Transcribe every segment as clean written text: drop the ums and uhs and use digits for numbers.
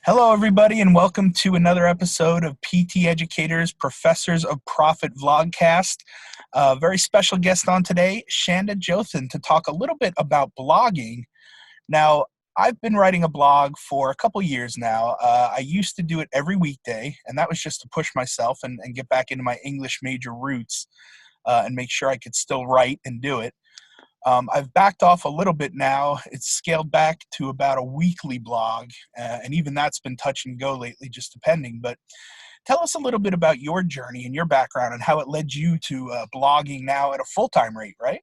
Hello, everybody, and welcome to another episode of PT Educators Professors of Profit Vlogcast. A very special guest on today, Chanda Jothen, to talk a little bit about blogging. Now, I've been writing a blog for a couple years now. I used to do it every weekday, and that was just to push myself and get back into my English major roots and make sure I could still write and do it. I've backed off a little bit now. It's scaled back to about a weekly blog, and even that's been touch and go lately, just depending. But tell us a little bit about your journey and your background and how it led you to blogging now at a full-time rate, right?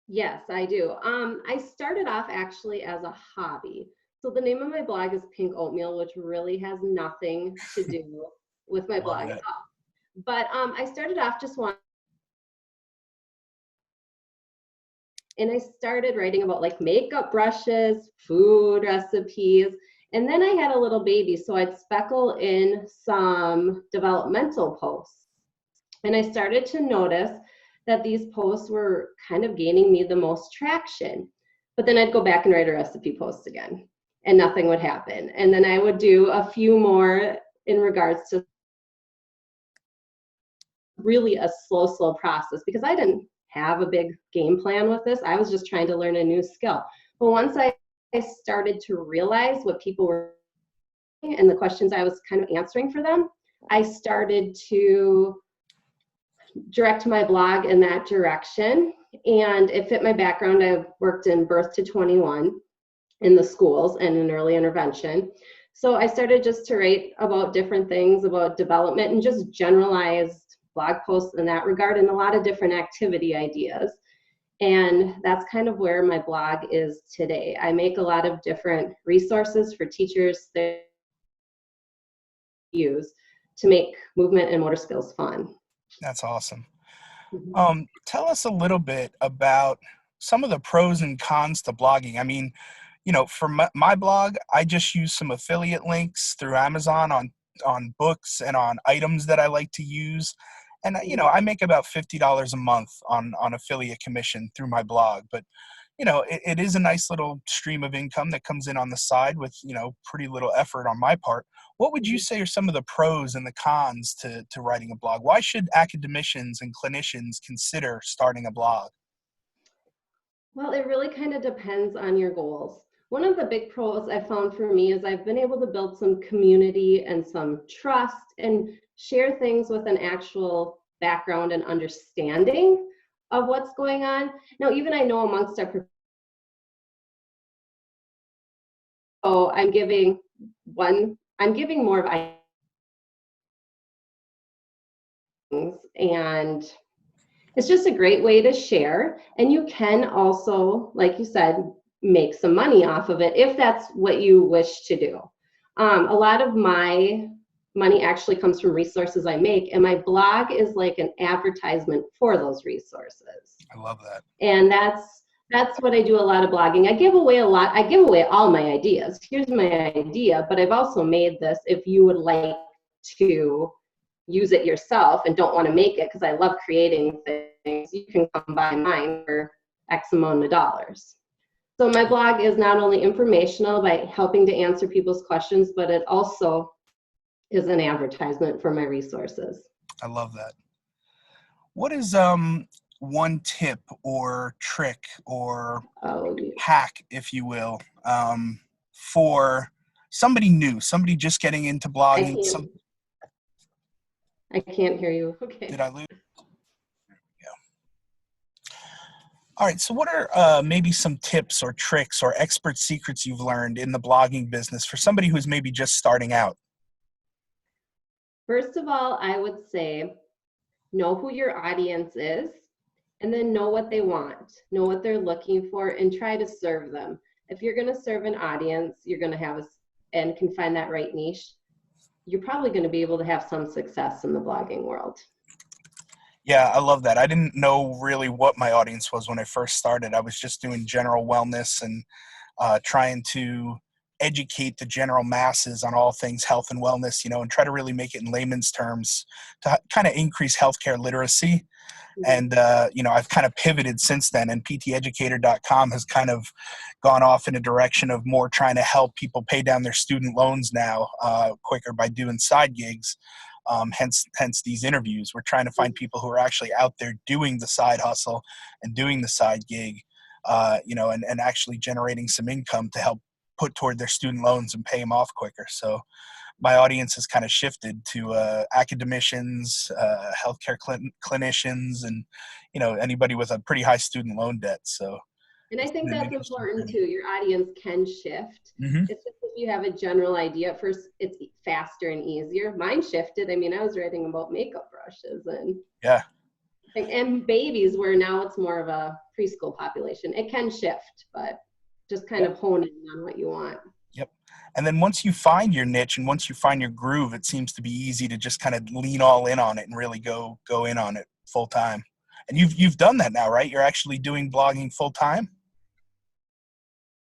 Yes, I do. I started off actually as a hobby. So the name of my blog is Pink Oatmeal, which really has nothing to do with my blog at all. But I started off just wanting, and I started writing about like makeup brushes, food recipes, and then I had a little baby, so I'd speckle in some developmental posts. And I started to notice that these posts were kind of gaining me the most traction. But then I'd go back and write a recipe post again, and nothing would happen. And then I would do a few more in regards to really a slow process, because I didn't have a big game plan with this. I was just trying to learn a new skill. But once I started to realize what people were doing and the questions I was kind of answering for them, I started to direct my blog in that direction. And it fit my background. I worked in birth to 21 in the schools and in early intervention. So I started just to write about different things about development and just generalized blog posts in that regard, and a lot of different activity ideas. And that's kind of where my blog is today. I make a lot of different resources for teachers that use to make movement and motor skills fun. That's awesome. Mm-hmm. Tell us a little bit about some of the pros and cons to blogging. I mean, for my blog, I just use some affiliate links through Amazon on books and on items that I like to use. And, I make about $50 a month on affiliate commission through my blog. But, it is a nice little stream of income that comes in on the side with, pretty little effort on my part. What would you say are some of the pros and the cons to writing a blog? Why should academicians and clinicians consider starting a blog? Well, it really kind of depends on your goals. One of the big pros I found for me is I've been able to build some community and some trust and share things with an actual background and understanding of what's going on. Now, even I know amongst our, so I'm giving more of things, and it's just a great way to share. And you can also, like you said, make some money off of it if that's what you wish to do. A lot of my money actually comes from resources I make, and my blog is like an advertisement for those resources. I love that. And that's what I do a lot of blogging. I give away all my ideas. Here's my idea, but I've also made this if you would like to use it yourself and don't want to make it, because I love creating things, you can come buy mine for X amount of dollars. So my blog is not only informational by helping to answer people's questions, but it also is an advertisement for my resources. I love that. What is one tip or trick or hack, if you will, for somebody new, somebody just getting into blogging? I can't hear you. Okay. Did I lose? Yeah. All right. So what are maybe some tips or tricks or expert secrets you've learned in the blogging business for somebody who's maybe just starting out? First of all, I would say know who your audience is, and then know what they want, know what they're looking for, and try to serve them. If you're going to serve an audience, you're going to and can find that right niche, you're probably going to be able to have some success in the blogging world. Yeah, I love that. I didn't know really what my audience was when I first started. I was just doing general wellness and trying to educate the general masses on all things health and wellness, and try to really make it in layman's terms to kind of increase healthcare literacy. And, I've kind of pivoted since then, and pteducator.com has kind of gone off in a direction of more trying to help people pay down their student loans now quicker by doing side gigs. Hence these interviews. We're trying to find people who are actually out there doing the side hustle and doing the side gig, and actually generating some income to help put toward their student loans and pay them off quicker. So my audience has kind of shifted to academicians, healthcare clinicians, and anybody with a pretty high student loan debt. So, and I think an that's interesting important journey. too. Your audience can shift. Mm-hmm. It's just if you have a general idea at first, it's faster and easier. Mine shifted. I mean, I was writing about makeup brushes and babies, where now it's more of a preschool population. It can shift, but just kind of hone in on what you want. Yep. And then once you find your niche and once you find your groove, it seems to be easy to just kind of lean all in on it and really go in on it full time. And you've done that now, right? You're actually doing blogging full time?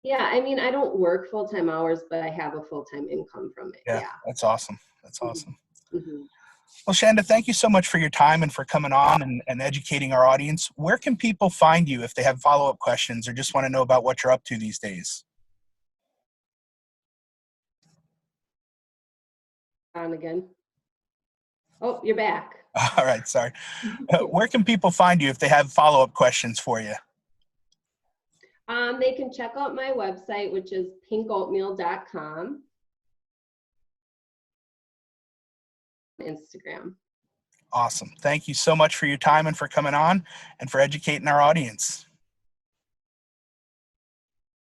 Yeah, I mean, I don't work full-time hours, but I have a full-time income from it. Yeah, Yeah. that's awesome. That's awesome. Mm-hmm. Well, Chanda, thank you so much for your time and for coming on and educating our audience. Where can people find you if they have follow-up questions or just want to know about what you're up to these days? On again. Oh, you're back. All right, sorry. Where can people find you if they have follow-up questions for you? They can check out my website, which is pinkoatmeal.com. Instagram. Awesome. Thank you so much for your time and for coming on and for educating our audience.